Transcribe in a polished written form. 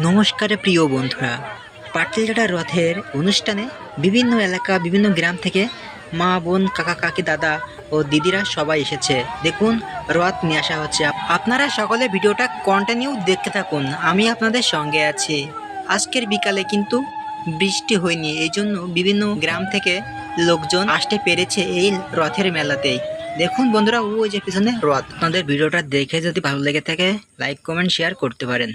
নমস্কার প্রিয় বন্ধুরা, পাটলিঘাটা রথের অনুষ্ঠানে বিভিন্ন এলাকা, বিভিন্ন গ্রাম থেকে মা, বোন, কাকা, কাকি, দাদা ও দিদিরা সবাই এসেছে। দেখুন, রথ নিয়ে আসা হচ্ছে। আপনারা সকলে ভিডিওটা কন্টিনিউ দেখতে থাকুন, আমি আপনাদের সঙ্গে আছি। আজকের বিকালে কিন্তু বৃষ্টি হয়নি, এই জন্য বিভিন্ন গ্রাম থেকে লোকজন আসতে পেরেছে এই রথের মেলাতেই। দেখুন বন্ধুরা, ওই যে পিছনে রথ। আপনাদের ভিডিওটা দেখে যদি ভালো লেগে থাকে, লাইক, কমেন্ট, শেয়ার করতে পারেন।